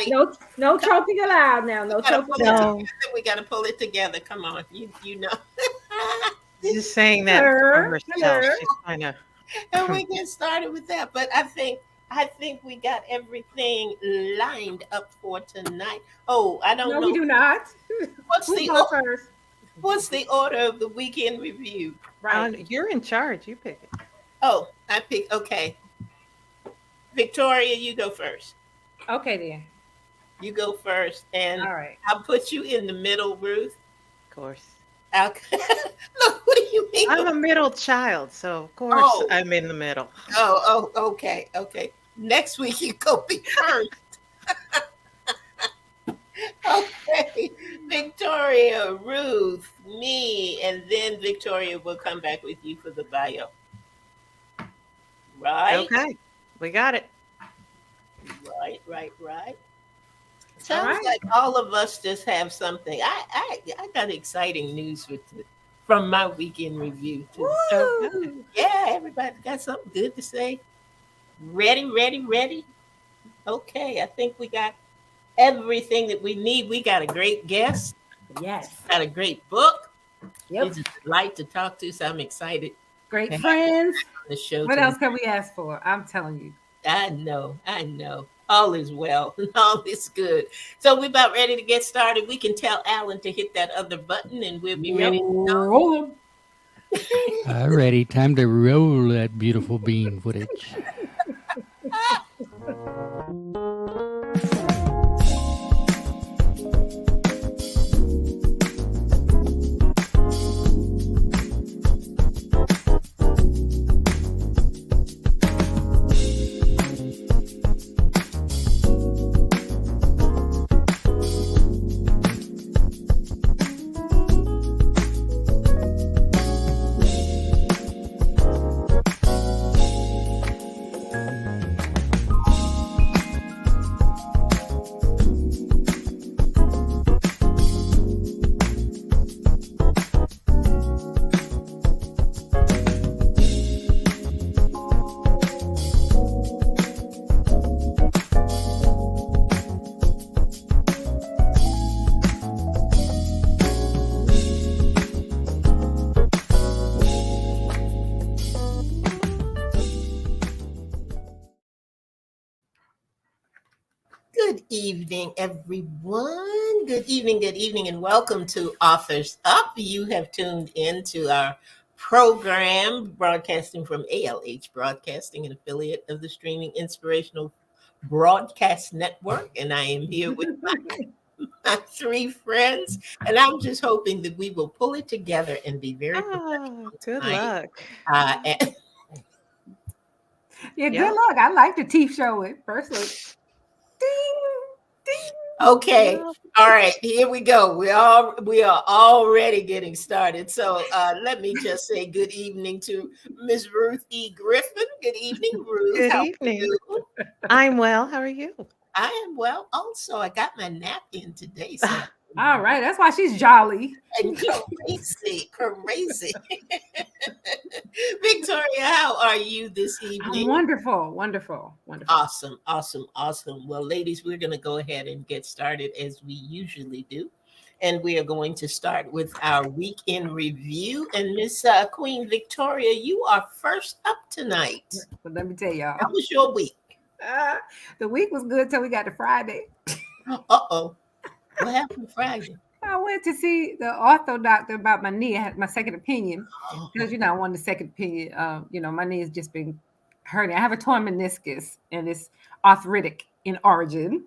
No, no choking allowed now. No choking allowed. No, We gotta pull it together. Come on, you know. just saying that for Her, herself. her. She's trying to. And we get started with that. But I think we got everything lined up for tonight. Oh, I don't No, we know do not. what's Who the goes first? what's the order of the weekend review. Right. You're in charge. You pick it. Oh, I pick. Okay, Victoria, you go first. Okay then. You go first, and All right. I'll put you in the middle, Ruth. Of course. I'll, look, what do you mean? I'm a middle child, so of course Oh. I'm in the middle. Okay. Next week you go be first. Okay, Victoria, Ruth, me, and then Victoria will come back with you for the bio. Right? Okay, we got it. Right. Sounds right. like all of us just have something. I got exciting news from my weekend review too. Woo! Yeah, everybody got something good to say. Ready. Okay, I think we got everything that we need. We got a great guest, Yes. got a great book. Yep. It's a delight to talk to, so I'm excited Great friends. on the show. What tonight. else can we ask for? I'm telling you. I know. All is well. All is good. So we're about ready to get started. We can tell Alan to hit that other button and we'll be ready. Roll 'em. All righty, time to roll that beautiful bean footage. Good evening, everyone. Good evening, and welcome to Authors Up. You have tuned in to our program, broadcasting from ALH Broadcasting, an affiliate of the Streaming Inspirational Broadcast Network. And I am here with my three friends, and I'm just hoping that we will pull it together and be very Oh, good tonight. luck. And Yeah, Yep. good luck. I like the teeth showing personally. Ding. okay. Yep. All right, here we go. We are already getting started. So let me just say good evening to Ms. Ruth E. Griffin. Good evening, Ruth. Good How are evening. you? I'm well. How are you? I am well. Also, I got my nap in today. So All right. That's why she's jolly. and crazy. Victoria, how are you this I'm evening? wonderful. Awesome. Well, ladies, we're going to go ahead and get started as we usually do. And we are going to start with our weekend review. And Miss Queen Victoria, you are first up tonight. But let me tell y'all, How was your week? the week was good till we got to Friday. Uh-oh. What happened Friday? I went to see the ortho doctor about my knee. I had my second opinion because I wanted a second opinion. My knee has just been hurting. I have a torn meniscus and it's arthritic in origin.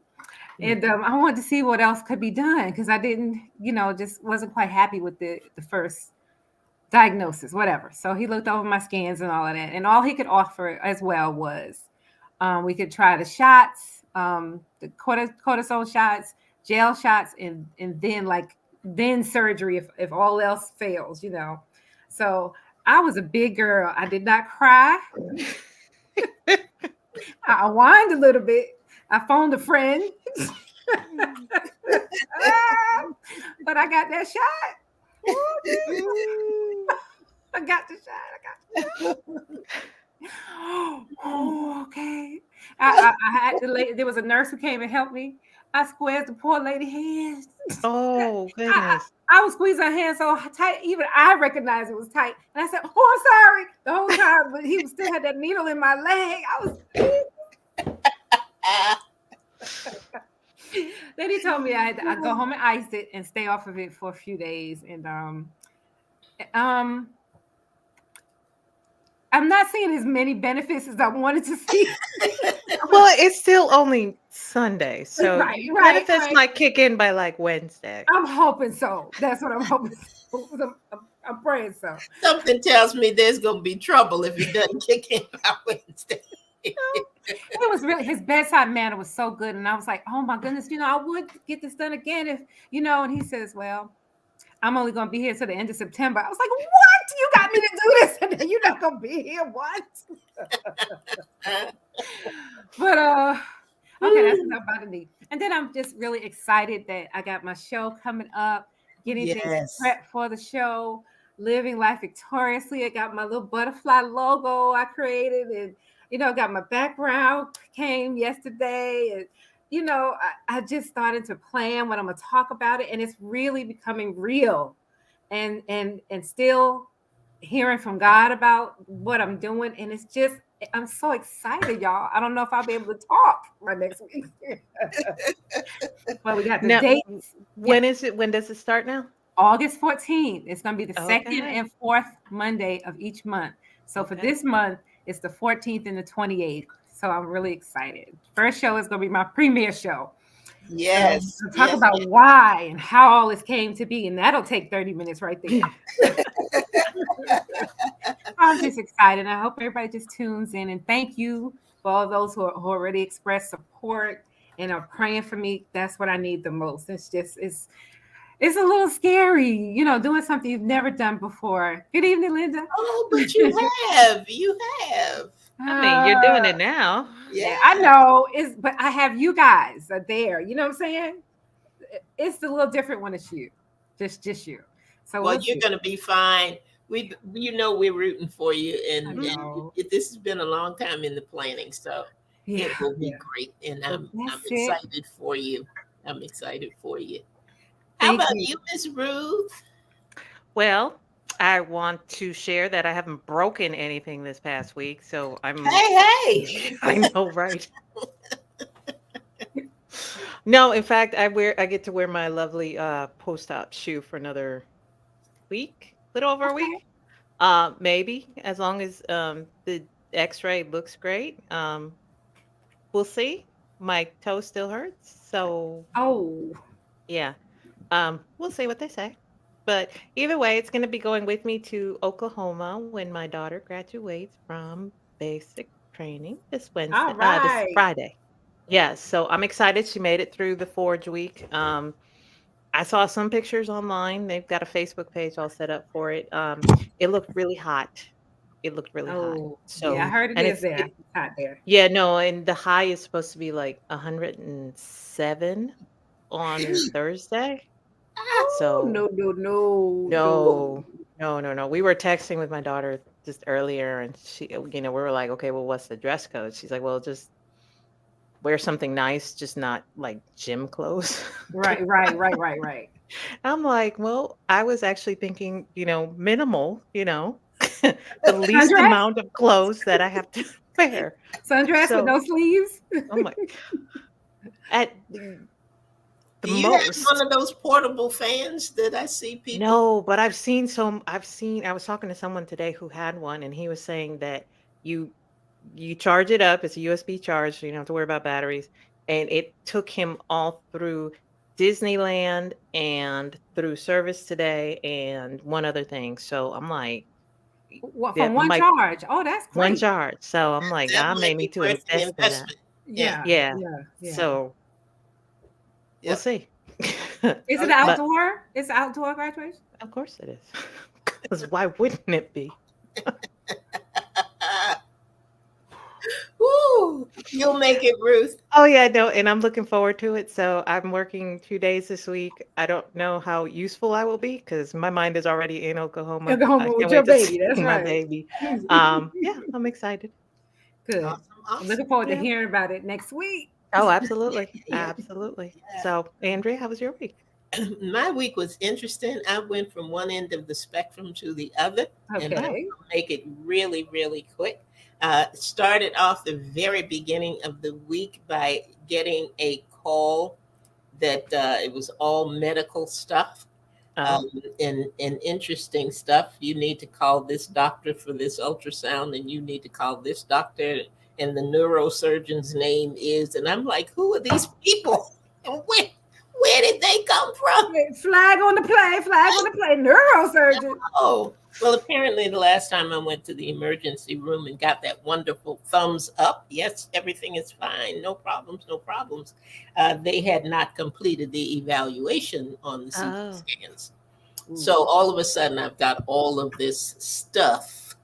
And I wanted to see what else could be done because I didn't, just wasn't quite happy with the first diagnosis, whatever. So he looked over my scans and all of that. And all he could offer as well was we could try the shots, the cortisone shots, gel shots, and then surgery if all else fails, So I was a big girl. I did not cry. I whined a little bit. I phoned a friend. But I got that shot. I got the shot. I had the lady. There was a nurse who came and helped me. I squeezed the poor lady hands. Oh I, goodness. I was squeezing her hand so tight, even I recognized it was tight. And I said, "Oh, I'm sorry." The whole time, but he still had that needle in my leg. I was. Then he told me I'd go home and ice it and stay off of it for a few days. And I'm not seeing as many benefits as I wanted to see. Well, it's still only Sunday, so Right, benefits right. might kick in by like Wednesday. I'm hoping so. That's what I'm hoping. I'm praying so. Something tells me there's going to be trouble if it doesn't kick in by Wednesday. It was really, his bedside manner was so good, and I was like, oh my goodness, I would get this done again if And he says, well, I'm only going to be here till the end of September. I was like, what? You got me to do this, and then you're not going to be here? What? But okay, that's enough about me. And then I'm just really excited that I got my show coming up, getting things prepped for the show, living life victoriously. I got my little butterfly logo I created, and got my background came yesterday, and I just started to plan what I'm gonna talk about it, and it's really becoming real, and still hearing from God about what I'm doing, and it's just I'm so excited, y'all. I don't know if I'll be able to talk by next week. Well, we got the dates. When is it? When does it start now? August 14th. It's going to be the second and fourth Monday of each month. So for this month, it's the 14th and the 28th. So I'm really excited. First show is going to be my premiere show. Yes. So talk about why and how all this came to be. And that'll take 30 minutes right there. I'm just excited. I hope everybody just tunes in. And thank you for all those who already expressed support and are praying for me. That's what I need the most. It's a little scary, doing something you've never done before. Good evening, Linda. Oh, but you have. You have. I mean, you're doing it now. Yeah, I know. But I have you guys are there. You know what I'm saying? It's a little different when it's you. Just you. So well, you're going to be fine. We're rooting for you, and this has been a long time in the planning, so it will be great. And I'm excited for you. I'm excited for you. How about you, Miss Ruth? Well, I want to share that I haven't broken anything this past week, so I'm. Hey! I know, right? No, in fact, I get to wear my lovely post-op shoe for another week, little over a week, maybe, as long as the X-ray looks great. We'll see. My toe still hurts, so. Yeah. We'll see what they say. But either way, it's going to be going with me to Oklahoma when my daughter graduates from basic training this Wednesday, this Friday. Yeah, so I'm excited. She made it through the Forge week. I saw some pictures online. They've got a Facebook page all set up for it. It looked really hot. It looked really hot. So yeah, I heard it's hot there. Yeah, no, and the high is supposed to be like 107 on Thursday. So no. We were texting with my daughter just earlier, and she, we were like, okay, well, what's the dress code? She's like, well, just wear something nice, just not like gym clothes. Right. I'm like, well, I was actually thinking, minimal, the least amount of clothes that I have to wear. Sundress with no sleeves. Oh my! Do you have one of those portable fans that I see people? No, but I was talking to someone today who had one, and he was saying that you charge it up. It's a USB charge, so you don't have to worry about batteries. And it took him all through Disneyland and through Service Today and one other thing. So I'm like, from one charge. Oh, that's great. One charge. So I'm like, I may need to invest in that. Yeah. So. We'll see. Is it outdoor? Is it outdoor graduation? Of course it is. Because why wouldn't it be? Woo! You'll make it, Ruth. Oh yeah, no, and I'm looking forward to it. So I'm working 2 days this week. I don't know how useful I will be because my mind is already in Oklahoma. With your baby. That's my right. baby. Yeah, I'm excited. Good. Awesome, I'm awesome. looking forward to Yeah. hearing about it next week. Oh, absolutely. Yeah. Absolutely. Yeah. So, Andrea, how was your week? My week was interesting. I went from one end of the spectrum to the other, and I'll Okay. make it really, really quick. Started off the very beginning of the week by getting a call that it was all medical stuff. Oh, And interesting stuff. You need to call this doctor for this ultrasound, and you need to call this doctor, and the neurosurgeon's name is. And I'm like, who are these people? And where did they come from? Wait, flag on the play. Flag on the play. Neurosurgeon. Oh, well, apparently the last time I went to the emergency room and got that wonderful thumbs up, yes, everything is fine, no problems, no problems. They had not completed the evaluation on the CT Oh. scans. Ooh. So all of a sudden, I've got all of this stuff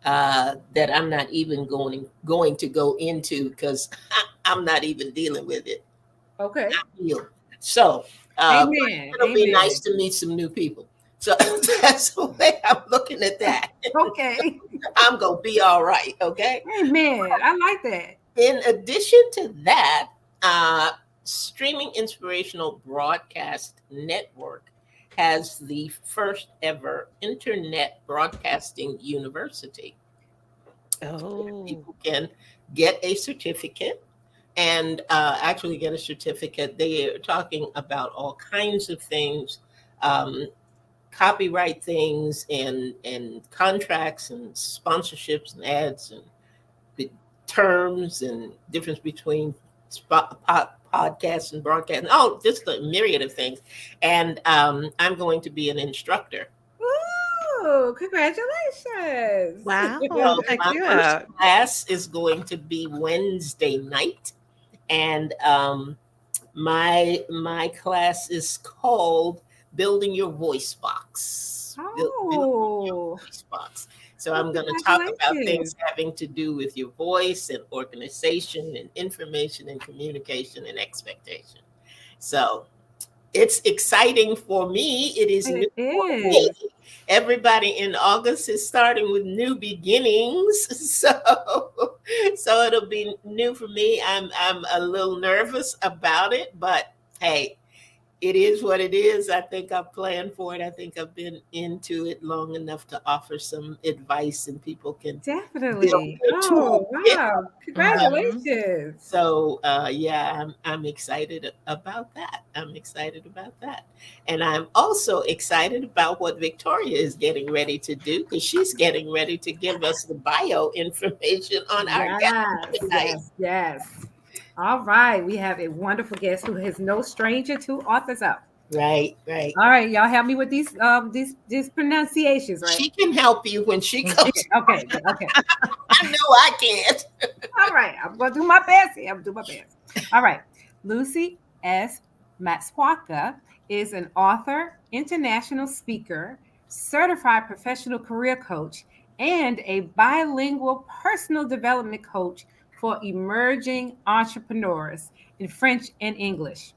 that I'm not even going to go into because I'm not even dealing with it. Okay. So Amen. it'll be Amen. nice to meet some new people. So that's the way I'm looking at that. Okay. I'm gonna be all right. Okay. Amen. I like that. In addition to that, Streaming Inspirational Broadcast Network has the first ever internet broadcasting university. Oh. People can get a certificate and actually get a certificate. They are talking about all kinds of things, copyright things and contracts and sponsorships and ads and the terms and difference between podcasts and broadcast. Oh, just a myriad of things. And I'm going to be an instructor. Ooh, congratulations. Wow. So Check my you first out. class is going to be Wednesday night, and my class is called Building Your Voice Box. Building your Oh, voice box. So I'm going to talk about things congratulations. having to do with your voice and organization and information and communication and expectation. So it's exciting for me. It is new It for me. is. Everybody in August is starting with new beginnings. So it'll be new for me. I'm a little nervous about it, but hey, it is what it is. I think I've planned for it. I think I've been into it long enough to offer some advice and people can build Definitely. their Oh, toolkit. wow. Congratulations. So yeah, I'm excited about that. I'm excited about that. And I'm also excited about what Victoria is getting ready to do because she's getting ready to give us the bio information on our guest Yes, tonight. yes, yes. All right. We have a wonderful guest who is no stranger to Authors Up. Right, right. All right, y'all help me with these pronunciations, right? She can help you when she comes. Okay. I know I can't. All right, I'm gonna do my best here. I'm gonna do my best. All right, Lucy S. Matswaka is an author, international speaker, certified professional career coach, and a bilingual personal development coach for emerging entrepreneurs in French and English.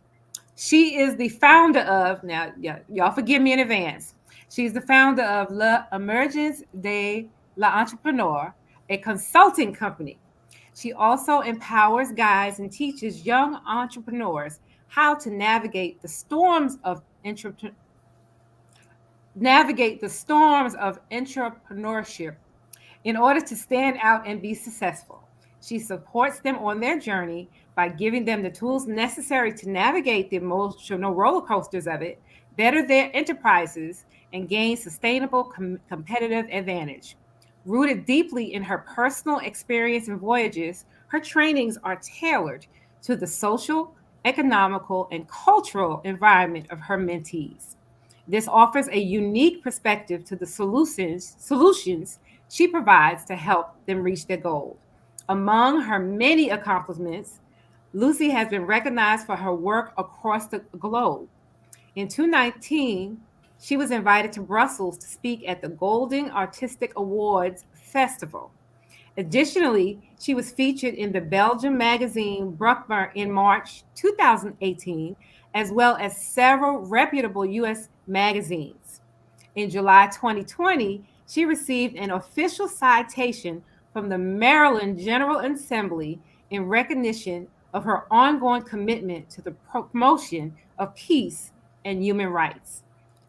She is the founder of, now, y'all forgive me in advance. She's the founder of L'Emergence de l'Entrepreneur, a consulting company. She also empowers, guides, and teaches young entrepreneurs how to navigate the storms of entrepreneurship in order to stand out and be successful. She supports them on their journey by giving them the tools necessary to navigate the emotional roller coasters of it, better their enterprises, and gain sustainable competitive advantage. Rooted deeply in her personal experience and voyages, her trainings are tailored to the social, economical, and cultural environment of her mentees. This offers a unique perspective to the solutions she provides to help them reach their goal. Among her many accomplishments, Lucy has been recognized for her work across the globe. In 2019, she was invited to Brussels to speak at the Golden Artistic Awards Festival. Additionally, she was featured in the Belgian magazine Bruckner in March 2018, as well as several reputable U.S. magazines. In July 2020, she received an official citation from the Maryland General Assembly in recognition of her ongoing commitment to the promotion of peace and human rights.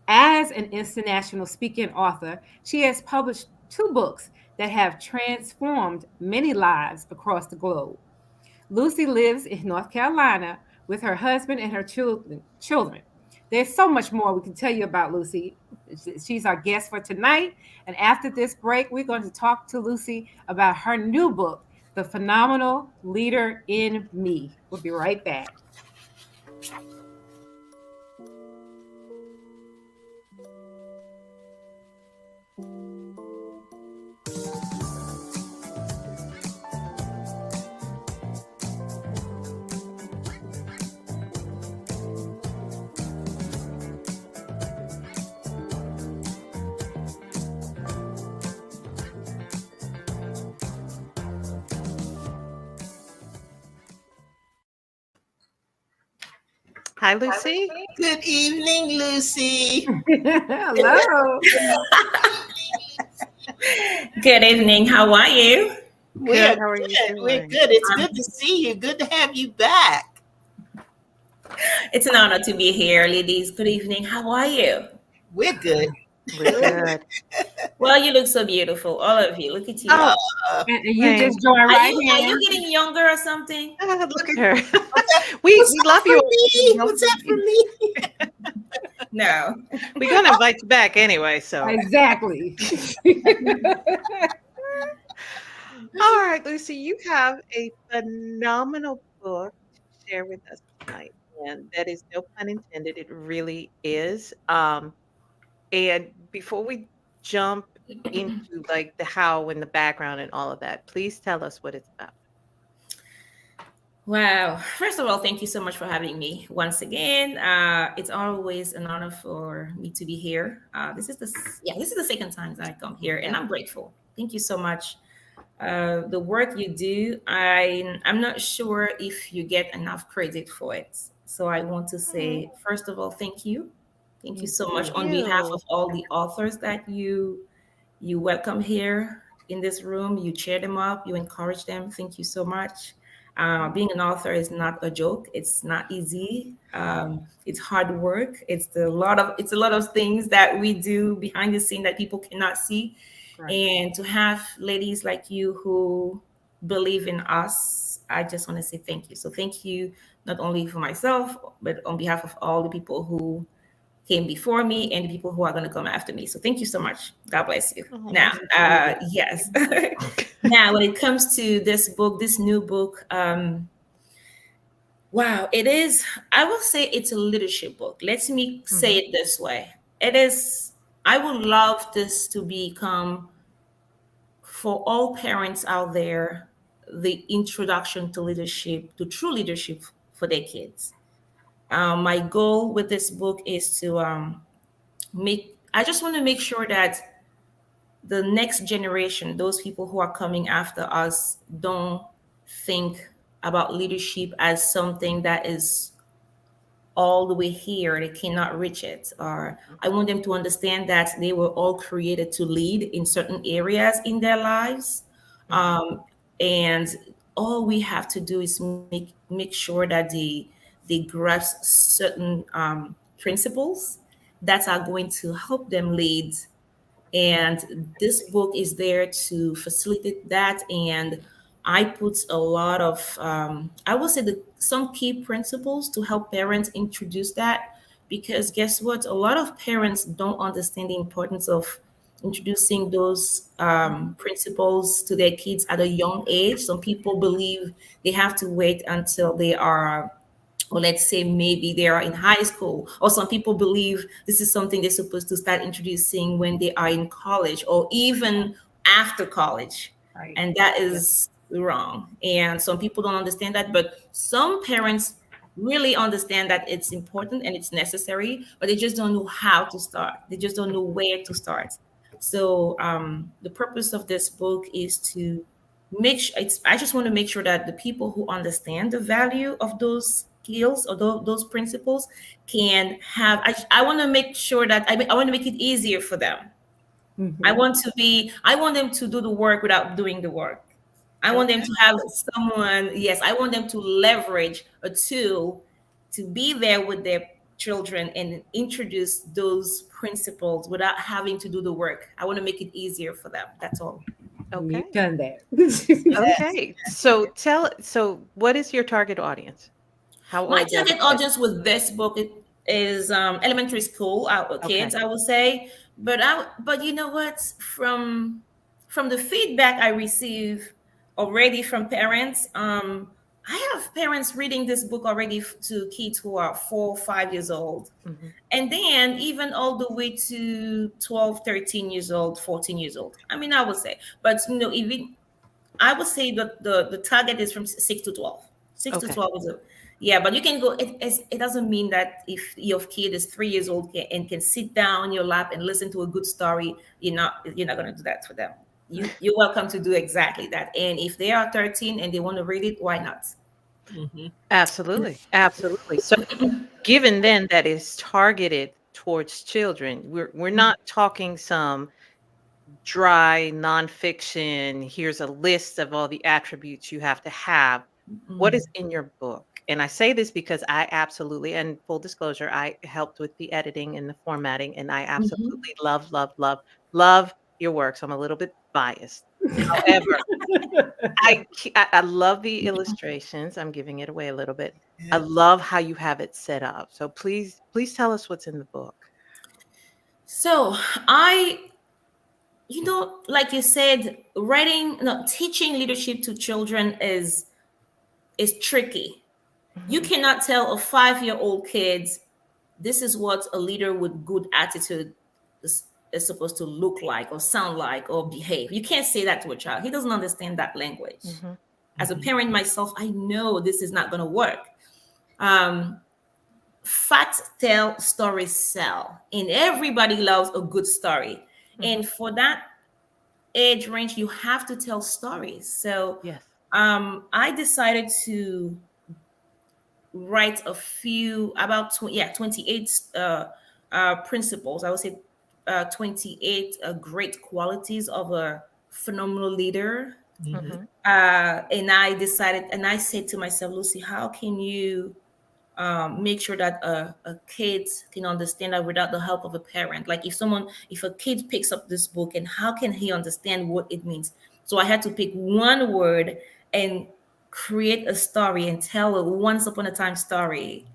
As an international speaking author, she has published 2 books that have transformed many lives across the globe. Lucy lives in North Carolina with her husband and her children. There's so much more we can tell you about Lucy. She's our guest for tonight. And after this break, we're going to talk to Lucy about her new book, The Phenomenal Leader in Me. We'll be right back. Hi, Lucy. Good evening, Lucy. Hello. Good evening. How are you? We're How are you good. doing? We're good. It's good to see you. Good to have you back. It's an honor to be here, ladies. Good evening. How are you? We're good. We're good. Well, you look so beautiful, all of you. Look at you. Oh, And you just joined are right you here. getting younger or something? look at her. we love you. What's that for me? No. We're going to invite you back anyway. So, Exactly. all right, Lucy, you have a phenomenal book to share with us tonight. And that is no pun intended. It really is. And before we jump into like the how and the background and all of that, please tell us what it's about. Wow. First of all, thank you so much for having me once again. It's always an honor for me to be here. This is the second time that I come here, and I'm grateful. Thank you so much. The work you do, I'm not sure if you get enough credit for it. So I want to say, first of all, thank you. Thank you so much on behalf of all the authors that you welcome here in this room. You cheer them up, you encourage them. Thank you so much. Being an author is not a joke. It's not easy. It's hard work. It's a lot of things that we do behind the scene that people cannot see. Right. And to have ladies like you who believe in us, I just want to say thank you. So thank you not only for myself, but on behalf of all the people who came before me and the people who are going to come after me. So thank you so much. God bless you. Now, yes. Now, when it comes to this book, this new book, wow, it is, I will say it's a leadership book. Let me say it this way. It is, I would love this to become, for all parents out there, the introduction to leadership, to true leadership for their kids. My goal with this book is to I just want to make sure that the next generation, those people who are coming after us, don't think about leadership as something that is all the way here, they cannot reach it. Or I want them to understand that they were all created to lead in certain areas in their lives. And all we have to do is make sure that they grasp certain principles that are going to help them lead. And this book is there to facilitate that. And I put a lot of, I would say, some key principles to help parents introduce that. Because guess what? A lot of parents don't understand the importance of introducing those principles to their kids at a young age. Some people believe they have to wait until they are, or let's say maybe they are in high school, or some people believe this is something they're supposed to start introducing when they are in college or even after college. Right. And that is wrong. And some people don't understand that, but some parents really understand that it's important and it's necessary, but they just don't know how to start. They just don't know where to start. So the purpose of this book is to I just want to make sure that the people who understand the value of those skills or those principles can have, I want to make sure that I want to make it easier for them I want them to do the work without doing the work. I want them to have someone, yes, I want them to leverage a tool to be there with their children and introduce those principles without having to do the work. I want to make it easier for them. That's all. Okay. You've done that. Okay. So what is your target audience? How My old are target the kids? audience with this book is elementary school kids, I would say. But you know what? From the feedback I receive already from parents, I have parents reading this book already to kids who are 4, 5 years old. Mhm. And then even all the way to 12, 13 years old, 14 years old. I mean, I would say, but even I would say that the target is from 6 to 12. Six to Okay. 12 is yeah, but you can go. It doesn't mean that if your kid is 3 years old and can sit down on your lap and listen to a good story, you're not going to do that for them. You're welcome to do exactly that. And if they are 13 and they want to read it, why not? Mhm. Absolutely. Absolutely. So given then that it's targeted towards children, we're not talking some dry nonfiction, here's a list of all the attributes you have to have. What is in your book? And I say this because I absolutely, and full disclosure, I helped with the editing and the formatting, and I absolutely love, love, love, love your work. So I'm a little bit biased. However, I love the illustrations. I'm giving it away a little bit. I love how you have it set up. So please tell us what's in the book. So like you said, teaching leadership to children is tricky. You cannot tell a 5-year-old kid this is what a leader with good attitude is supposed to look like or sound like or behave. You can't say that to a child. He doesn't understand that language. Mhm. As a parent myself, I know this is not going to work. Facts tell, stories sell, and everybody loves a good story. And for that age range, you have to tell stories. So Yes. I decided to write a few about 28 principles. I would say 28 great qualities of a phenomenal leader. Mhm. And I said to myself, Lucy, how can you make sure that a kid can understand that without the help of a parent? Like if a kid picks up this book, and how can he understand what it means? So I had to pick one word and create a story and tell a once upon a time story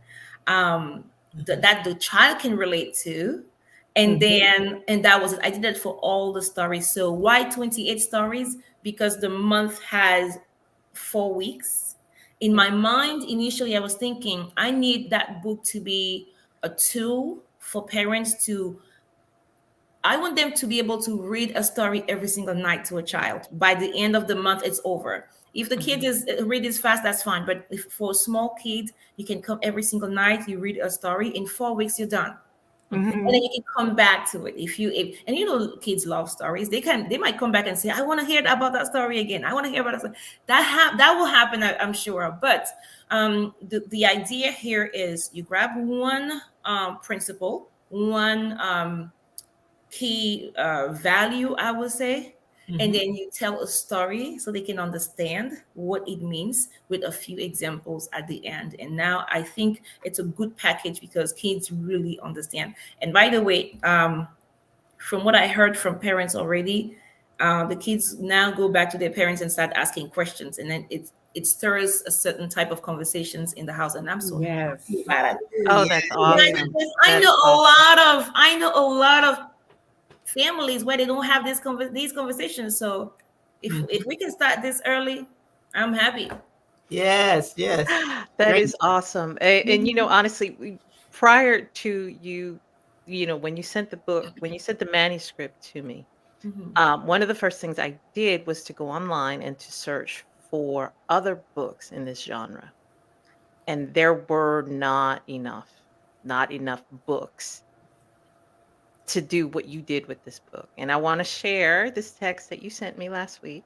that the child can relate to. And then, and that was it. I did that for all the stories. So why 28 stories? Because the month has 4 weeks. In my mind, initially, I was thinking I need that book to be a tool for parents I want them to be able to read a story every single night to a child. By the end of the month, it's over. If the kid is read as fast, that's fine. But if for a small kid, you can come every single night, you read a story. In 4 weeks, you're done. And then you can come back to it and kids love stories. They might come back and say, I want to hear about that story again. I want to hear about that. That will happen, I'm sure. But the idea here is you grab one principle, one key value, I would say, and then you tell a story so they can understand what it means with a few examples at the end. And now I think it's a good package because kids really understand. And by the way, from what I heard from parents already, the kids now go back to their parents and start asking questions, and then it stirs a certain type of conversations in the house, and I'm so happy about it. Oh, that's awesome. I That's know awesome. I know a lot of families where they don't have these conversations. So if we can start this early, I'm happy. Yes. That Great. is awesome. And honestly, prior to you, when you sent the manuscript to me, one of the first things I did was to go online and to search for other books in this genre. And there were not enough books to do what you did with this book. And I want to share this text that you sent me last week.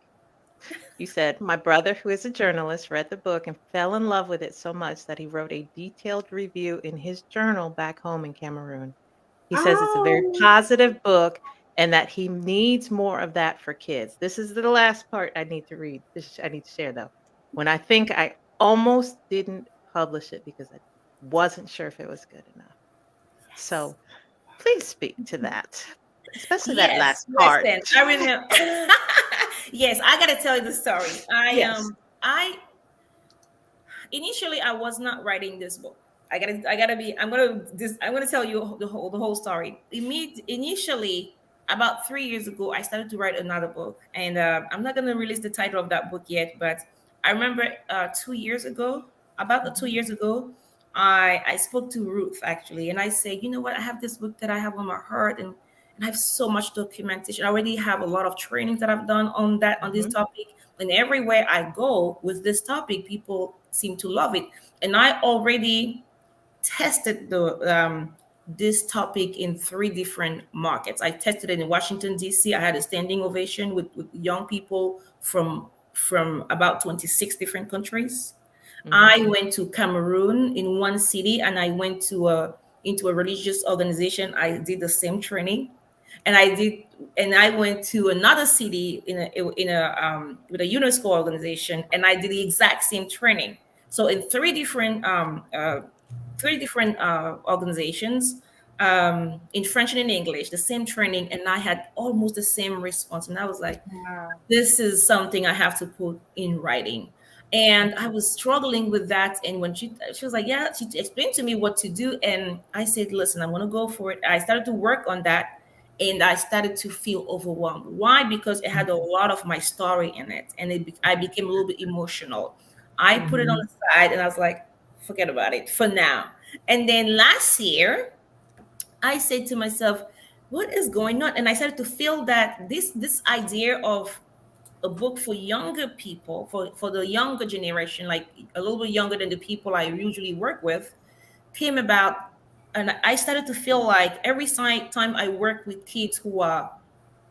You said, my brother, who is a journalist, read the book and fell in love with it so much that he wrote a detailed review in his journal back home in Cameroon. He says it's a very positive book and that he needs more of that for kids. This is the last part I need to read. I need to share though. When I think I almost didn't publish it because I wasn't sure if it was good enough. So please speak to that, especially that last part. Listen, I remember. Yes, I gotta tell you the story. Yes. I initially I was not writing this book. I'm gonna tell you the whole story. Initially, about 3 years ago, I started to write another book, and I'm not gonna release the title of that book yet. But I remember 2 years ago, about 2 years ago, I spoke to Ruth actually, and I said, you know what, I have this book that I have on my heart, and I have so much documentation. I already have a lot of trainings that I've done on this topic. And everywhere I go with this topic, people seem to love it. And I already tested this topic in 3 different markets. I tested it in Washington, D.C. I had a standing ovation with young people from about 26 different countries. I went to Cameroon in one city, and I went to into a religious organization. I did the same training, and I went to another city in a with a UNESCO organization, and I did the exact same training. So in 3 different organizations, in French and in English, the same training, and I had almost the same response. And I was like, Wow. this is something I have to put in writing. And I was struggling with that. And when she was like, yeah, she explained to me what to do. And I said, listen, I'm going to go for it. I started to work on that, and I started to feel overwhelmed. Why? Because it had a lot of my story in it, and I became a little bit emotional. I put it on the side, and I was like, forget about it for now. And then last year, I said to myself, what is going on? And I started to feel that this idea of a book for younger people, for the younger generation, like a little bit younger than the people I usually work with, came about. And I started to feel like every time I work with kids who are,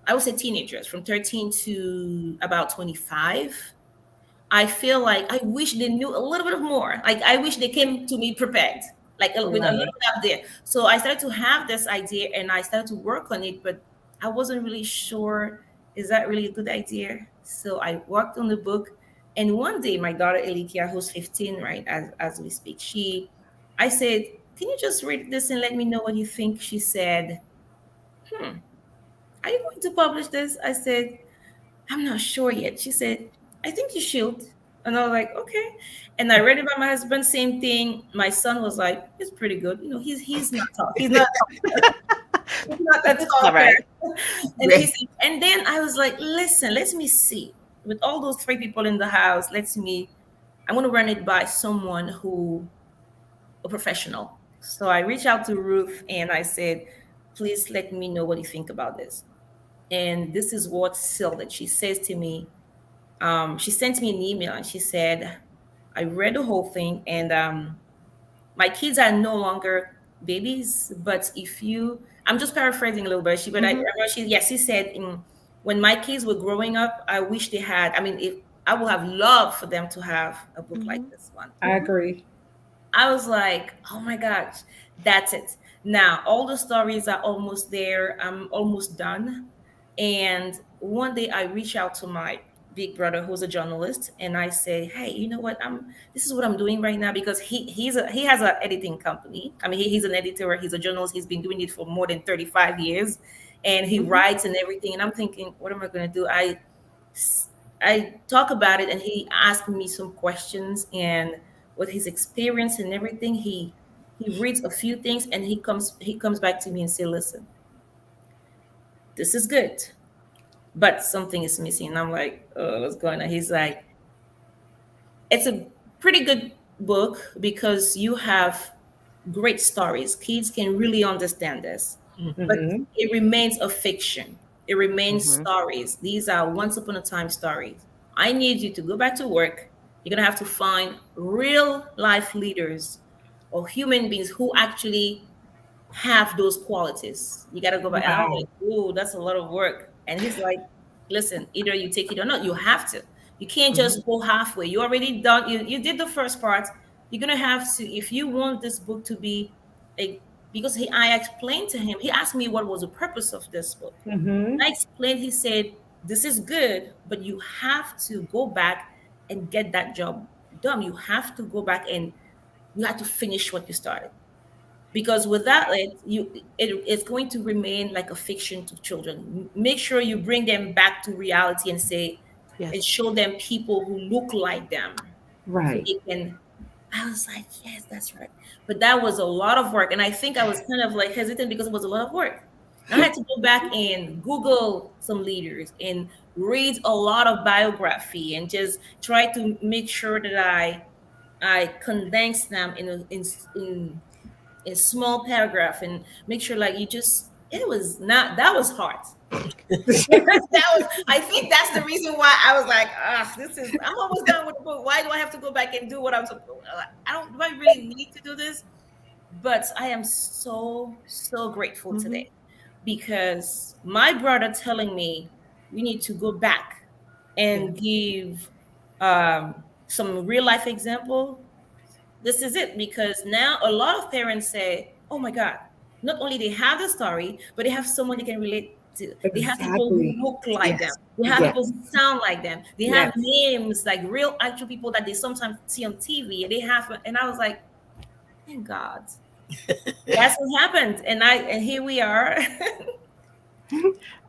I would say teenagers from 13 to about 25, I feel like I wish they knew a little bit more. Like I wish they came to me prepared, like with a little bit out there. So I started to have this idea, and I started to work on it, but I wasn't really sure, is that really a good idea? So I worked on the book, and one day my daughter Elikia, who's 15, right, as we speak, I said, can you just read this and let me know what you think? She said, are you going to publish this? I said, I'm not sure yet. She said, I think you should. And I was like, okay. And I read it by my husband, same thing. My son was like, it's pretty good. You know, he's not tough. He's not he's not that tall. All right. And then I was like, listen, let me see. With all those 3 people in the house, I'm going to run it by someone a professional. So I reached out to Ruth, and I said, please let me know what you think about this. And this is what sealed it. She says to me, she sent me an email, and she said, I read the whole thing, and my kids are no longer babies, but I'm just paraphrasing a little bit. I remember she said, when my kids were growing up, I wish they had, I would have loved for them to have a book like this one. I agree. I was like, oh my gosh, that's it. Now, all the stories are almost there. I'm almost done. And one day I reach out to my big brother, who's a journalist, and I say, hey, you know what? This is what I'm doing right now, because he has an editing company. He's an editor, he's a journalist, he's been doing it for more than 35 years, and he writes and everything. And I'm thinking, what am I going to do? I talk about it, and he asked me some questions, and with his experience and everything, he reads a few things, and he comes back to me and say, listen, this is good, but something is missing. And I'm like, oh, what's going on? He's like, it's a pretty good book because you have great stories. Kids can really understand this, but it remains a fiction. It remains stories. These are once upon a time stories. I need you to go back to work. You're going to have to find real life leaders or human beings who actually have those qualities. You got to go back. Wow. And I'm like, oh, that's a lot of work. And he's like, listen, either you take it or not. You have to. You can't just go halfway. You already done. You did the first part. You're going to have to, if you want this book to be a because I explained to him, he asked me what was the purpose of this book. Mhm. I explained, he said, this is good, but you have to go back and get that job done. You have to go back and you have to finish what you started. Because without it, it's going to remain like a fiction to children. Make sure you bring them back to reality and say, Yes. and show them people who look like them. So Right. they can. I was like, yes, that's right. But that was a lot of work. And I think I was kind of like hesitant because it was a lot of work. I had to go back and Google some leaders and read a lot of biography and just try to make sure that I condense them in small paragraph and make sure like you just it was not that was hard. I think that's the reason why I was like, I'm almost done with the book. Why do I have to go back and do what I'm supposed? Do I really need to do this? But I am so grateful today because my brother telling me we need to go back and give some real life example. This is it, because now a lot of parents say, oh my God, not only they have the story, but they have someone they can relate to. They have people who Exactly. look like them. Yes. They have Yes. people who sound like them. They have Yes. names like real actual people that they sometimes see on TV. And they have, and I was like, thank God. That's what happened. And here we are.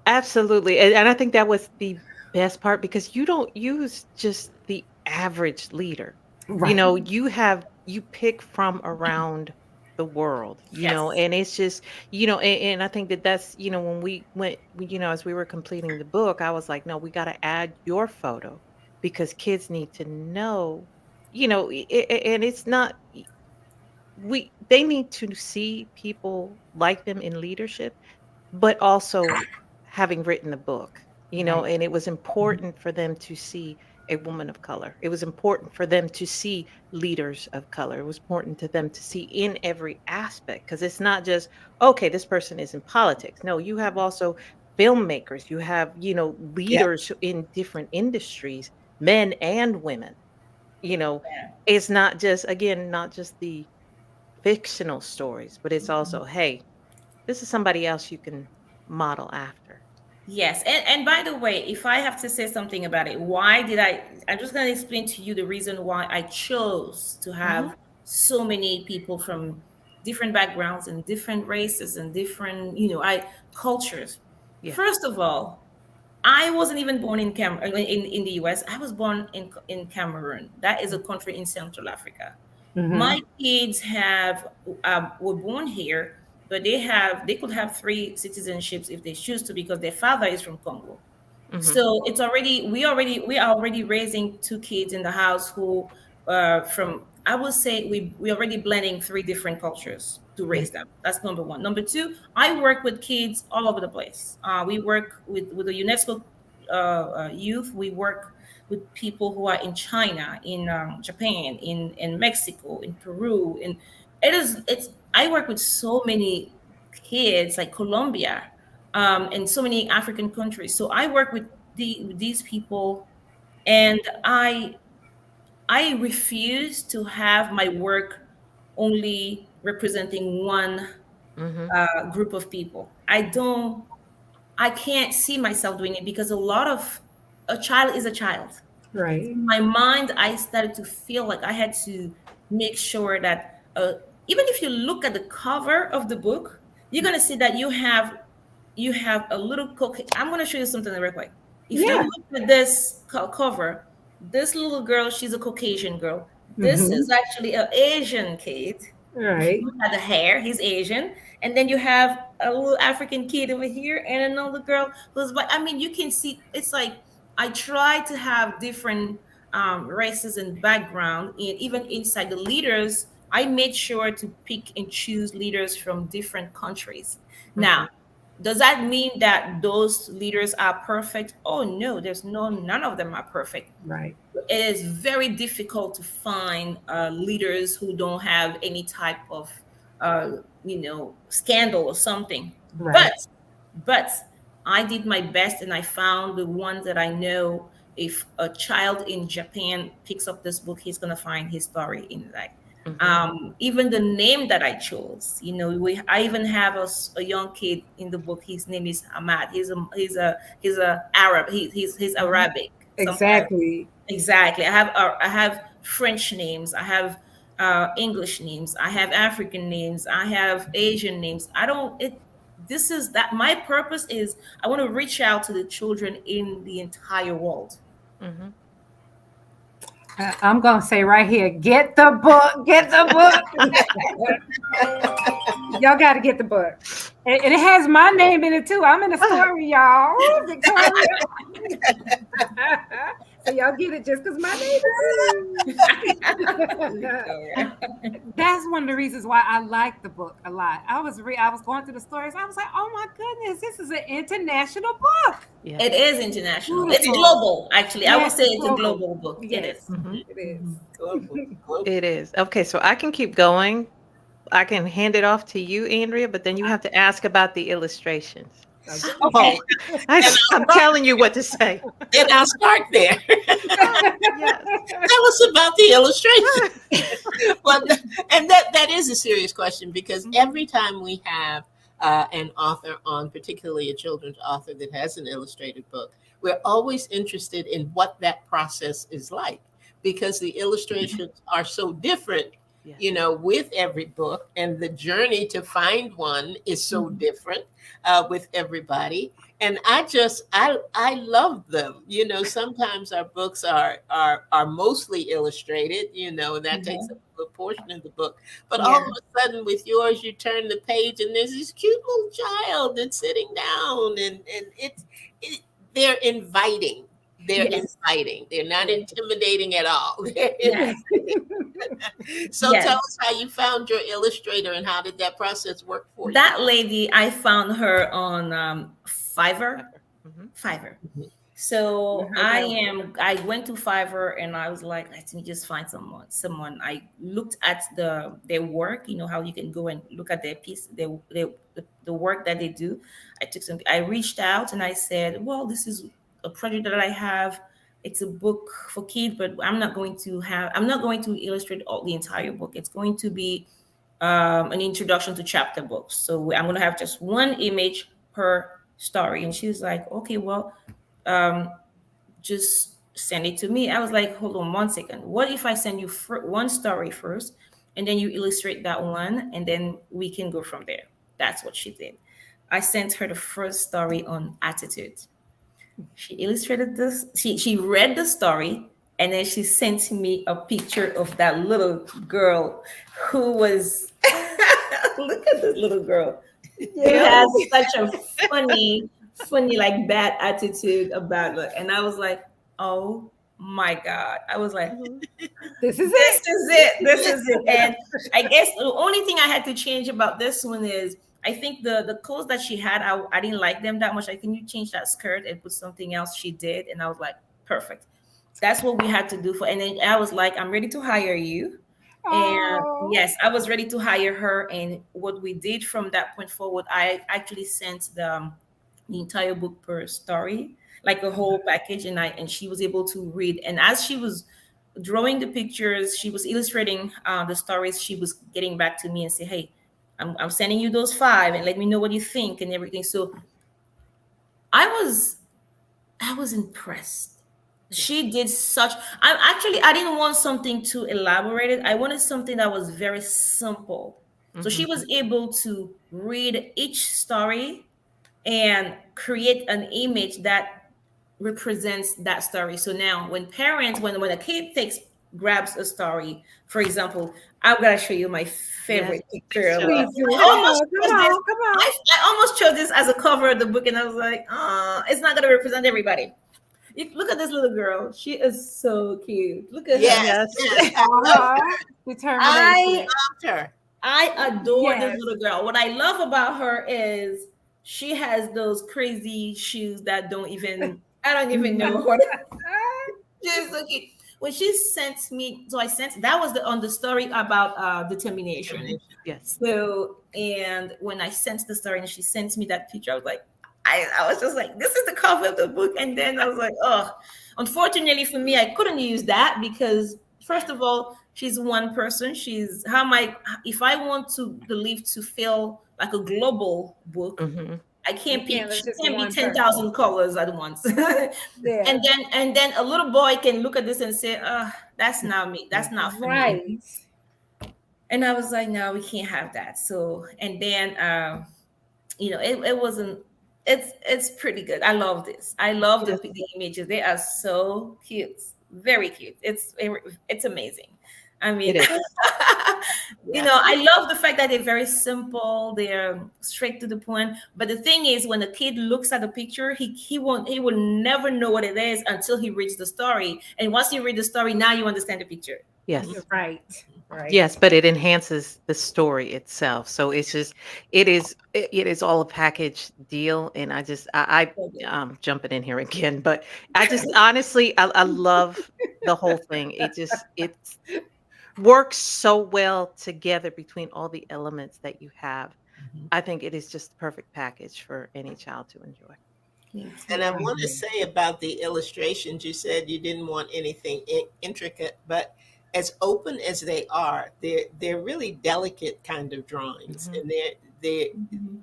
Absolutely. And I think that was the best part because you don't use just the average leader. You Right. know, you pick from around the world, Yes. and it's just, and I think that's, when we went, as we were completing the book, I was like, no, we got to add your photo because kids need to know, and it's not, they need to see people like them in leadership, but also having written the book, Right. and it was important for them to see a woman of color. It was important for them to see leaders of color. It was important to them to see in every aspect because it's not just, okay, this person is in politics. No, you have also filmmakers, you have, Yep. leaders in different industries, men and women. You know, it's not just, again, not just the fictional stories, but it's also, hey, this is somebody else you can model after. Yes, and by the way, if I have to say something about it, why did I'm just going to explain to you the reason why I chose to Mhm. have so many people from different backgrounds and different races and different, I cultures. Yeah. First of all, I wasn't even born in the US. I was born in Cameroon. That is a country in Central Africa. Mhm. My kids were born here, but they could have three citizenships if they choose to because their father is from Congo. Mhm. So we are already raising two kids in the house who from I would say we already blending three different cultures to raise them. That's number one. Number two, I work with kids all over the place. We work with the UNESCO youth. We work with people who are in China, in Japan, in Mexico, in Peru, and it's I work with so many kids like Colombia, and so many African countries. So I work with with these people, and I refuse to have my work only representing one Mhm. group of people. I can't see myself doing it because a child is a child. Right. In my mind, I started to feel like I had to make sure that even if you look at the cover of the book, you're gonna see that you have a little cocaine. I'm going to show you something real quick. If you Yeah. look at this cover, this little girl, she's a Caucasian girl. This Mhm. is actually an Asian kid. If Right. you look at the hair, he's Asian. And then you have a little African kid over here and another girl who's white. I mean, you can see it's like I try to have different races and background, and even inside the leaders, I made sure to pick and choose leaders from different countries. Now, does that mean that those leaders are perfect? Oh no, none of them are perfect. Right. It is very difficult to find leaders who don't have any type of uh, scandal or something. Right. But I did my best and I found the ones that I know if a child in Japan picks up this book, he's gonna find his story in that. Even the name that I chose, I even have a young kid in the book. His name is Ahmad. He's a Arab. He's Arabic. Sometimes Exactly. exactly. I have French names. I have English names. I have African names. I have Asian names. I don't. It. This is that. My purpose is I want to reach out to the children in the entire world. Mhm. I'm gonna say right here, get the book, get the book. Y'all got to get the book, and it has my name in it too. I'm in the story, y'all. Ooh, Victoria. So y'all get it just because my name is in it. That's one of the reasons why I like the book a lot. I was going through the stories. I was like, oh my goodness, this is an international book. Yeah. It is international. It's Beautiful. global, actually. I would Yes, say it's a global. global book. It Yes. is. Mhm. It is. Global. It is. Okay, so I can keep going. I can hand it off to you, Andrea, but then you have to ask about the illustrations. Okay. I'm telling you what to say. And I'll start there. Yes. Tell us about the illustration. Well, and that is a serious question, because every time we have an author on, particularly a children's author that has an illustrated book, we're always interested in what that process is like, because the illustrations are so different, Yeah. with every book, and the journey to find one is so different with everybody. And I love them. Sometimes our books are mostly illustrated, and that takes a good portion of the book. But all Yeah. of a sudden with yours, you turn the page and there's this cute little child that's sitting down, and they're inviting. They're Yes. inviting. They're not Yes. intimidating at all. They're Yes. So Yes. tell us how you found your illustrator and how did that process work for you? That lady, I found her on Fiverr. Mhm. Fiverr. Mhm. So Mhm. I went to Fiverr and I was like, let me just find someone. I looked at their work, how you can go and look at their piece, the work that they do. I reached out and I said, well, this is a project that I have. It's a book for kids, but I'm not going to illustrate the entire book. It's going to be an introduction to chapter books. So I'm going to have just one image per story. And she was like, okay, well, um, just send it to me. I was like, hold on 1 second. What if I send you one story first, and then you illustrate that one, and then we can go from there? That's what she did. I sent her the first story on attitude. She illustrated this. She read the story, and then she sent me a picture of that little girl who was. Look at this little girl. Who has such a funny, like bad attitude about it. And I was like, oh my God. I was like, This is this it. is it. This is it. And I guess the only thing I had to change about this one is I think the clothes that she had, I didn't like them that much. Like, can you change that skirt and put something else? She did. And I was like, perfect. That's what we had to do and then I was like, I'm ready to hire you. And Oh. yes, I was ready to hire her. And what we did from that point forward, I actually sent the entire book per story, like a whole package, and she was able to read. And as she was drawing the pictures, she was illustrating the stories. She was getting back to me and say, "Hey, I'm sending you those 5, and let me know what you think and everything." So I was impressed. She did such. I didn't want something too elaborated. I wanted something that was very simple. So she was able to read each story and create an image that represents that story. So now when a kid grabs a story, for example, I'm gonna show you my favorite picture. Please do. I Come almost on, come chose this. on, come on. I almost chose this as a cover of the book, and I was like, it's not gonna represent everybody. Look at this little girl. She is so cute. Look at her. Yes. Determination. Loved her. I adore this Yes. little girl. What I love about her is she has those crazy shoes that I don't even know what. She's so cute. When she sent me, so I sent that was on the story about determination. Yes. So, and when I sent the story and she sent me that picture, I was like, I was just like, this is the cover of the book. And then I was like, oh, unfortunately for me, I couldn't use that because first of all, she's one person. She's how am I? If I want to believe to feel like a global book, Mhm. I can't You be. can't, She it's just can't be one 10,000 colors at once. Yeah. And then a little boy can look at this and say, that's not me. That's not for me. Right. And I was like, no, we can't have that. So, and then, it wasn't, it's pretty good. I love this. I love the images. They are so cute. Very cute. It's amazing. I mean, It is. I love the fact that they're very simple. They're straight to the point. But the thing is, when a kid looks at the picture, he will never know what it is until he reads the story. And once you read the story, now you understand the picture. Yes. You're right. Right. Yes, but it enhances the story itself. So it's just it is all a package deal. And I'm jumping in here again, but I just honestly I love the whole thing. It works so well together between all the elements that you have. Mhm. I think it is just the perfect package for any child to enjoy. And I want to say about the illustrations, you said you didn't want anything intricate, but as open as they are, they're really delicate kind of drawings, Mhm. and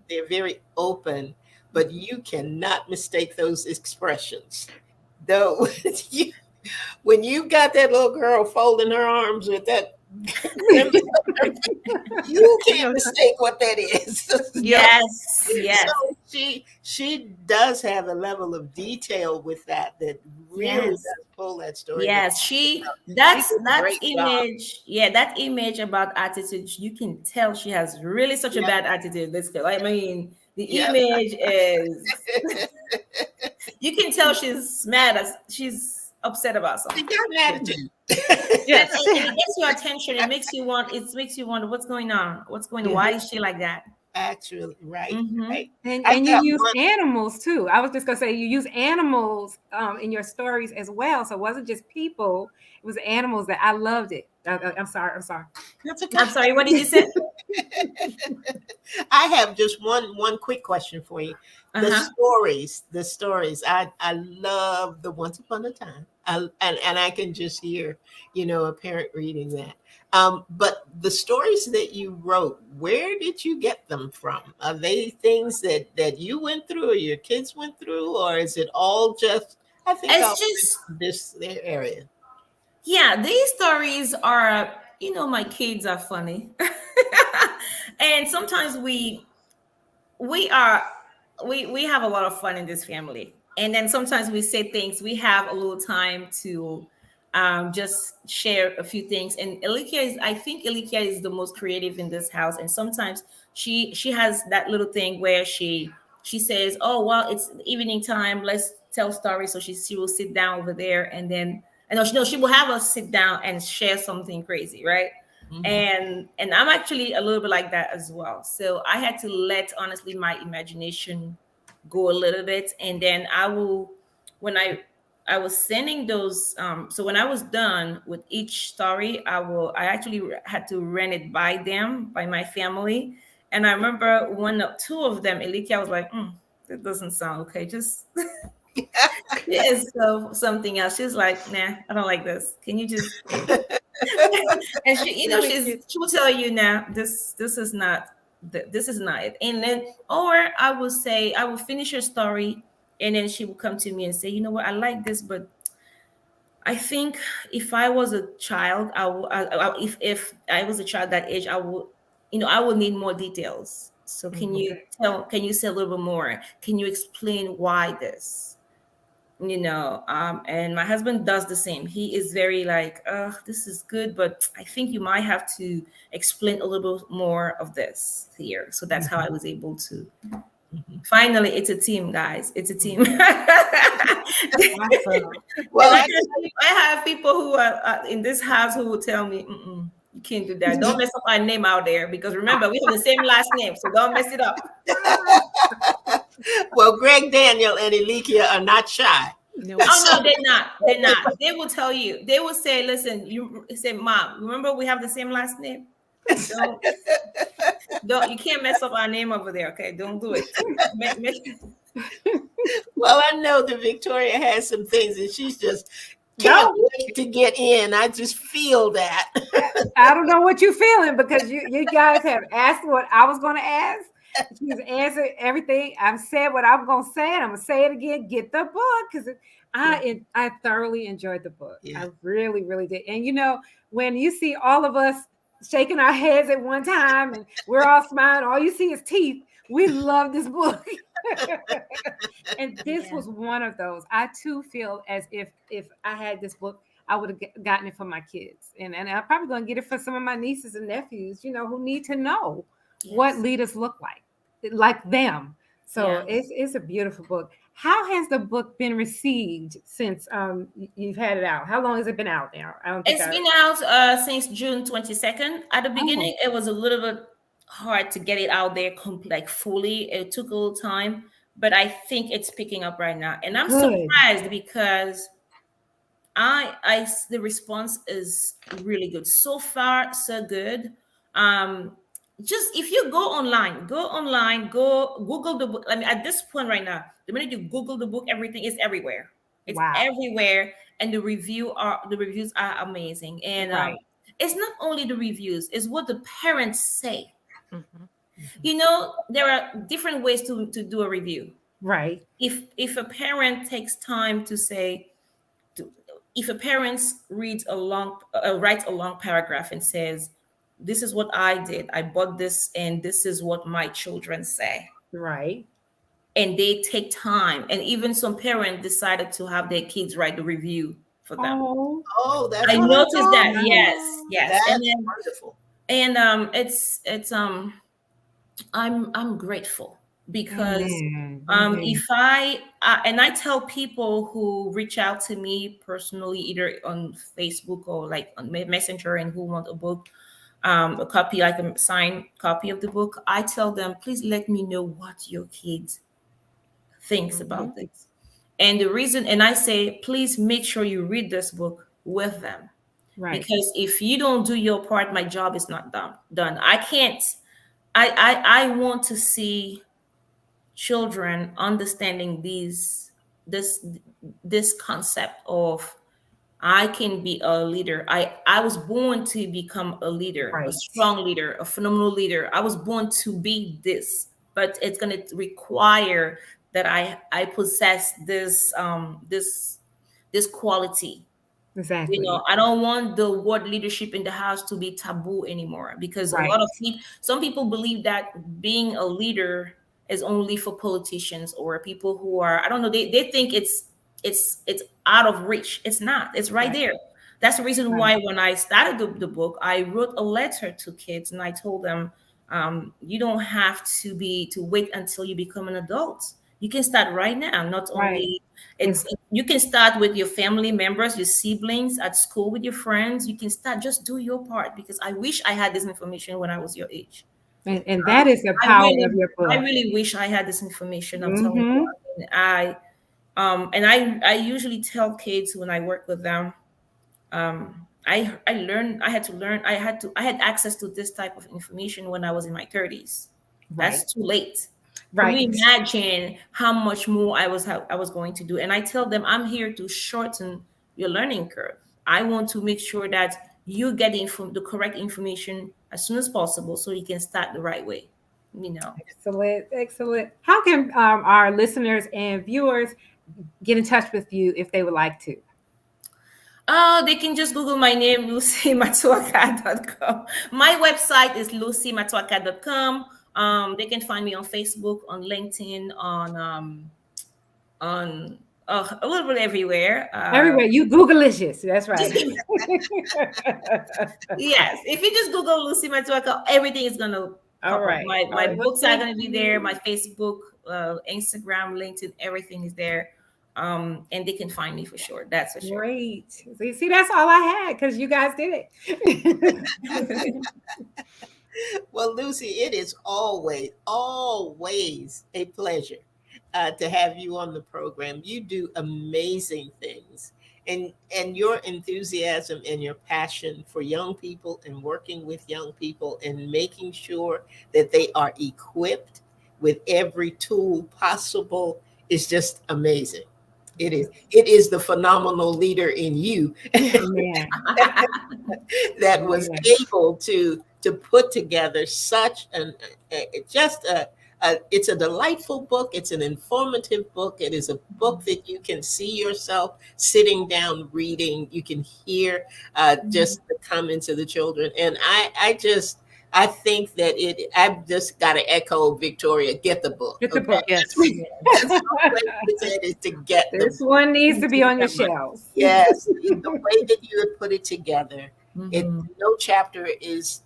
they're very open, but you cannot mistake those expressions. Though when you got that little girl folding her arms with that, you can't mistake what that is. Yes, yes. So she does have a level of detail with that really Yes. does pull that story. Yes, That great job. image. Yeah, that image about attitude, you can tell she has really such a bad attitude. This girl. I mean, the Yeah. image is you can tell she's mad she's upset about She something. got an attitude. Yes. And it gets your attention. It makes you wonder what's going on. Why is she like that? Actually, right, Mhm. right. And I you got use one- animals too. I was just gonna say you use animals in your stories as well. So it wasn't just people; it was animals that I loved it. I'm sorry. That's okay. I'm sorry, what did you say? I have just one quick question for you. The stories. I love the Once Upon a Time. And I can just hear, a parent reading that. But the stories that you wrote, where did you get them from? Are they things that you went through or your kids went through, or is it all just? I think It's just their area. Yeah, these stories are, my kids are funny. And sometimes we are we have a lot of fun in this family. And then sometimes we say things, we have a little time to just share a few things. And I think Elikia is the most creative in this house. And sometimes she has that little thing where she says, oh well, it's evening time, let's tell stories. So she will sit down over there, and then she will have us sit down and share something crazy, right? Mhm. And I'm actually a little bit like that as well. So I had to let honestly my imagination go a little bit, and then when I was sending those so when I was done with each story, I actually had to run it by my family. And I remember two of them, Elikia was like, that doesn't sound okay, just yeah, so something else. She's like, nah, I don't like this. Can you just and she will tell you now, this is not this is not it. And then, or I will say, I will finish her story, and then she will come to me and say, you know what, I like this, but I think if I was a child, if I was a child that age, I would need more details. So can you say a little bit more? Can you explain why this? And my husband does the same. He is very like, this is good, but I think you might have to explain a little bit more of this here. So that's how I was able to. Finally, it's a team, guys. It's a team. Well, I have people who are in this house who will tell me, you can't do that. Don't mess up our name out there, because remember, we have the same last name, so don't mess it up. well, Greg Daniel and Elikia are not shy. No. Oh no, they're not. They're not. They will tell you. They will say, "Listen, you say, Mom, remember we have the same last name. Don't you can't mess up our name over there. Okay, don't do it." Well, I know that Victoria has some things, and she's just Can't Go. wait to get in. I just feel that. I don't know what you're feeling because you guys have asked what I was going to ask. She's answered everything. I've said what I'm going to say, and I'm going to say it again. Get the book because I thoroughly enjoyed the book. Yeah. I really, really did. And when you see all of us shaking our heads at one time and we're all smiling, all you see is teeth. We love this book. And this was one of those. I too feel as if I had this book, I would have gotten it for my kids, and I'm probably going to get it for some of my nieces and nephews, who need to know what leaders look like them. So it's a beautiful book. How has the book been received since you've had it out? How long has it been out now? It's been out since June 22nd. At the beginning, it was a little bit hard to get it out there fully. It took a little time, but I think it's picking up right now, and I'm surprised because the response is really good so far, so good. Just if you go online, go Google the book. I mean, at this point right now, the minute you Google the book, everything is everywhere. It's everywhere, and the reviews are amazing. And it's not only the reviews; it's what the parents say. There are different ways to do a review. Right. If a parent takes time to say. If a parent writes a long paragraph and says, "This is what I did. I bought this, and this is what my children say." Right. And they take time, and even some parents decided to have their kids write the review for them. Oh, that's I noticed that. Yes, that's wonderful. And I'm grateful. Because if I tell people who reach out to me personally, either on Facebook or on Messenger, and who want a book, a copy, like a signed copy of the book, I tell them, please let me know what your kids thinks about this. And the reason, and I say, please make sure you read this book with them. Right. Because if you don't do your part, my job is not done. I can't, I want to see children understanding this concept of I can be a leader. I was born to become a leader, a strong leader, a phenomenal leader. I was born to be this, but it's going to require that I possess this quality. Exactly. I don't want the word leadership in the house to be taboo anymore, because a lot of some people believe that being a leader is only for politicians or people who are, I don't know, they think it's out of reach. It's not. It's right there. That's the reason why when I started the book, I wrote a letter to kids and I told them, you don't have to wait until you become an adult. You can start right now. Not only you can start with your family members, your siblings, at school with your friends. You can start, just do your part, because I wish I had this information when I was your age. And that is the power of your book. I really wish I had this information. I'm telling you. And I usually tell kids when I work with them, I had access to this type of information when I was in my 30s. That's too late. Can you imagine how much more I was going to do? And I tell them, I'm here to shorten your learning curve. I want to make sure that you get the correct information as soon as possible, so you can start the right way. Excellent. How can our listeners and viewers get in touch with you if they would like to? They can just Google my name, lucymatuaka.com. My website is lucymatuaka.com. They can find me on Facebook, on LinkedIn, on a little bit everywhere. Everywhere. You Googleicious. That's right. Yes. If you just Google Lucy Matuaka, everything is going to pop up. My books are going to be there. My Facebook, Instagram, LinkedIn, everything is there. And they can find me for sure. That's for sure. Great. See, that's all I had, because you guys did it. Well, Lucy, it is always a pleasure to have you on the program. You do amazing things, and your enthusiasm and your passion for young people and working with young people and making sure that they are equipped with every tool possible is just amazing. It is. It is the phenomenal leader in you Amen. that was Amen. able to put together such just it's a delightful book. It's an informative book. It is a book that you can see yourself sitting down reading. You can hear just the comments of the children, and I think that I've just got to echo Victoria. Get the book. Get the Okay, book. Yes. that's the way to say it, is to get the This book. one needs to be on your shelves. Yes, the way that you have put it together, Mhm. no chapter is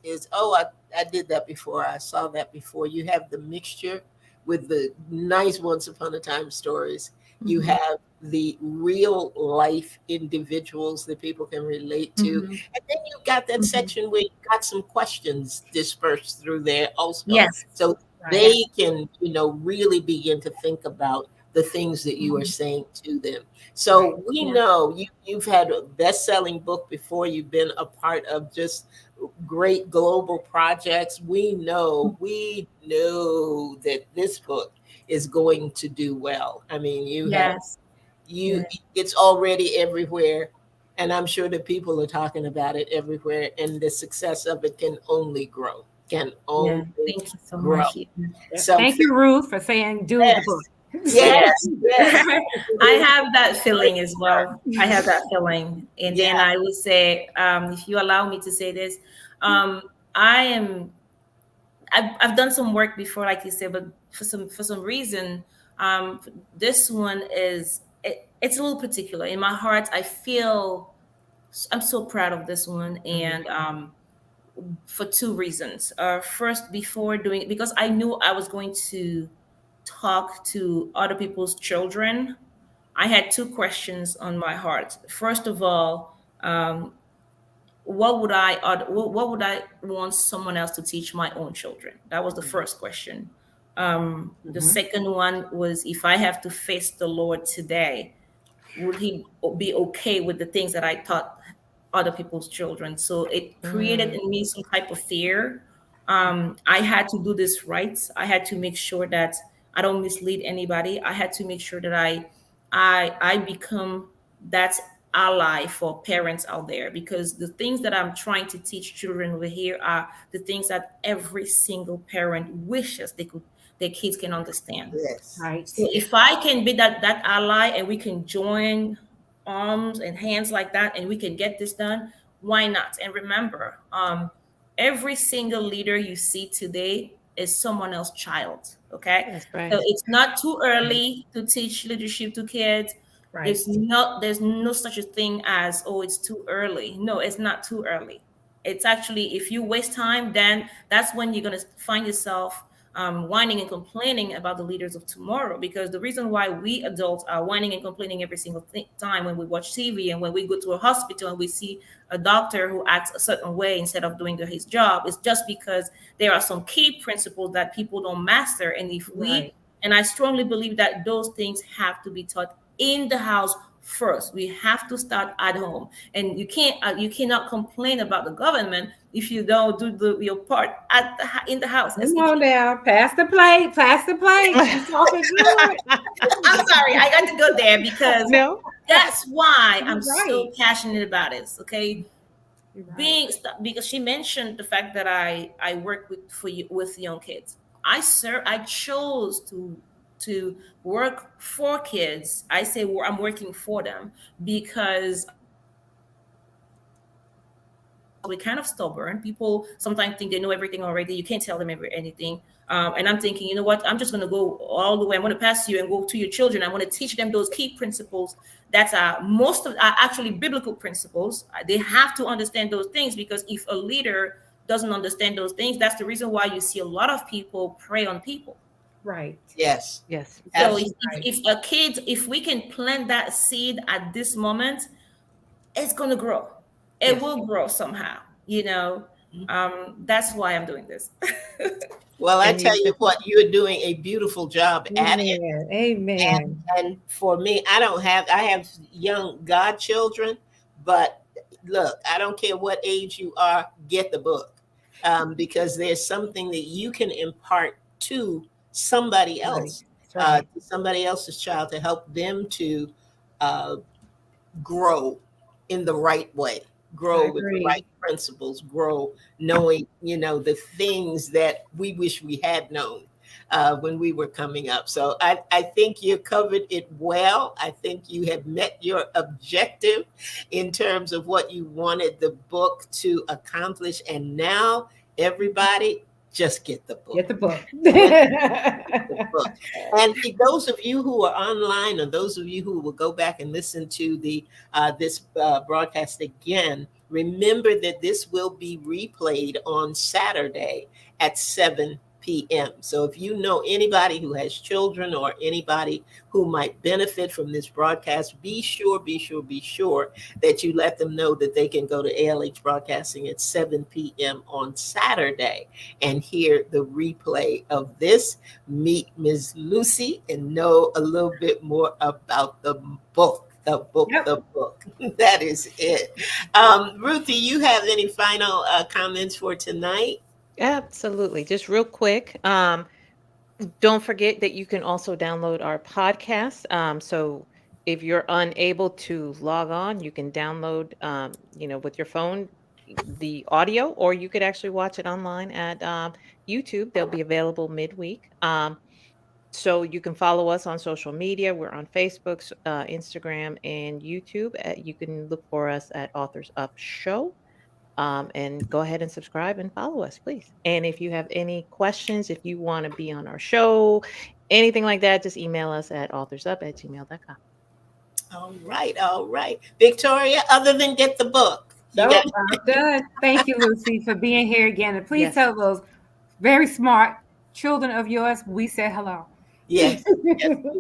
I did that before. I saw that before. You have the mixture with the nice Once Upon a Time stories. You Mhm. have the real life individuals that people can relate to, Mhm. and then you've got that Mhm. section where you got some questions dispersed through there also, Yes. so Right. they can really begin to think about the things that you are Mhm. saying to them. So we Yeah. know you've had a best-selling book before. You've been a part of just great global projects. We know that this book is going to do well. I mean, Yes. you Yeah. it's already everywhere, and I'm sure that people are talking about it everywhere, and the success of it can only grow. Can Yeah. only Thank you so grow. much. Ethan. So Thank you, Ruth, for saying do the book. yes, yes, I have that feeling as well. I have that feeling. And then yeah. I would say, if you allow me to say this, um, I am I've done some work before, like you said, but for some reason, this one it's a little particular. In my heart, I feel I'm so proud of this one, and for two reasons. First, before doing it, because I knew I was going to talk to other people's children, I had two questions on my heart. First of all, what would I want someone else to teach my own children? That was the first question. The Mhm. second one was, if I have to face the Lord today, would he be okay with the things that I taught other people's children? So it created in me some type of fear. I had to do this right. I had to make sure that I don't mislead anybody. I had to make sure that I become that ally for parents out there, because the things that I'm trying to teach children over here are the things that every single parent wishes their kids can understand. Yes. Right. So if I can be that ally, and we can join arms and hands like that, and we can get this done, why not? And remember, every single leader you see today is someone else's child. Okay, That's so right. it's not too early to teach leadership to kids. Right. There's no such a thing as, oh, it's too early. No, it's not too early. It's actually, if you waste time, then that's when you're going to find yourself whining and complaining about the leaders of tomorrow. Because the reason why we adults are whining and complaining every single time when we watch TV and when we go to a hospital and we see a doctor who acts a certain way instead of doing his job is just because there are some key principles that people don't master. And if we, Right. and I strongly believe that those things have to be taught in the house first. We have to start at home, and you cannot complain about the government if you don't do your part in the house. Come on now. Pass the plate. Pass the plate. She's talking good. I'm sorry, I got to go there because No. that's why I'm You're so right. passionate about it. Okay, You're right. because she mentioned the fact that I work with young kids. I chose to work for kids. I say I'm working for them because we're kind of stubborn. People sometimes think they know everything already. You can't tell them anything. And I'm thinking, you know what? I'm just going to go all the way. I'm going to pass you and go to your children. I want to teach them those key principles that are actually biblical principles. They have to understand those things, because if a leader doesn't understand those things, that's the reason why you see a lot of people prey on people. Right. Yes. Yes. So Absolutely. if we can plant that seed at this moment, it's going to grow. It Yes. will grow somehow, you know. That's why I'm doing this. Well, I And tell you you what, you're doing a beautiful job at it. Amen. Amen. And for me, I have young godchildren, but look, I don't care what age you are, get the book, because there's something that you can impart to somebody Right. else, That's right. to somebody else's child, to help them to grow in the right way, I grow with the agree. right principles, grow knowing, the things that we wish we had known when we were coming up. So I think you covered it well. I think you have met your objective in terms of what you wanted the book to accomplish. And now, everybody, just get the book. Get the book. The book. And for those of you who are online, or those of you who will go back and listen to the this broadcast again, remember that this will be replayed on Saturday at 7 p.m. So if you know anybody who has children or anybody who might benefit from this broadcast, be sure that you let them know that they can go to ALH Broadcasting at 7 p.m. on Saturday and hear the replay of this, meet Ms. Lucy, and know a little bit more about the book. Yep. The book. That is it. Ruthie, you have any final comments for tonight? Absolutely. Just real quick. Don't forget that you can also download our podcast. So if you're unable to log on, you can download, with your phone, the audio, or you could actually watch it online at YouTube. They'll be available midweek. So you can follow us on social media. We're on Facebook, Instagram, and YouTube. You can look for us at Authors Up Show. And go ahead and subscribe and follow us, please. And if you have any questions, if you want to be on our show, anything like that, just email us at authorsup@gmail.com. All right. Victoria, other than get the book. You So got- I'm done. Thank you, Lucy, for being here again. And please Yes. tell those very smart children of yours we said hello. Yes.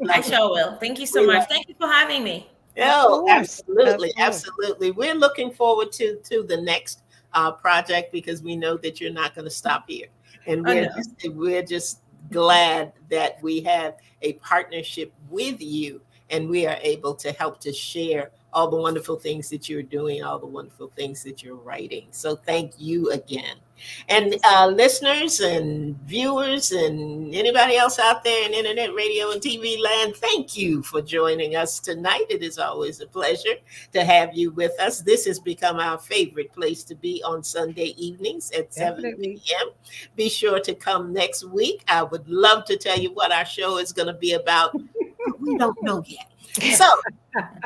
I sure will. Thank you so much. Thank you for having me. Oh, course, absolutely, of course. absolutely. We're looking forward to the next project, because we know that you're not going to stop here, and Oh, no. we're just glad that we have a partnership with you, and we are able to help to share all the wonderful things that you're doing, all the wonderful things that you're writing. So thank you again. And listeners and viewers and anybody else out there in internet, radio, and TV land, thank you for joining us tonight. It is always a pleasure to have you with us. This has become our favorite place to be on Sunday evenings at 7 Definitely. p.m. Be sure to come next week. I would love to tell you what our show is going to be about, but we don't know yet. So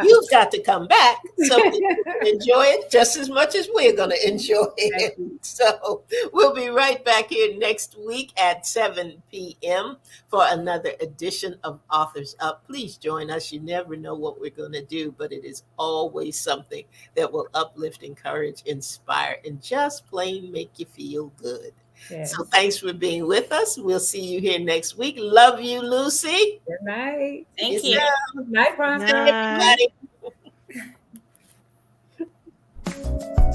you've got to come back so we can enjoy it just as much as we're going to enjoy it. So we'll be right back here next week at 7 p.m. for another edition of Authors Up. Please join us. You never know what we're going to do, but it is always something that will uplift, encourage, inspire, and just plain make you feel good. Yes. So thanks for being with us. We'll see you here next week. Love you, Lucy. Good night. Thank Yes, you. Good night, Bronson. Night. Everybody.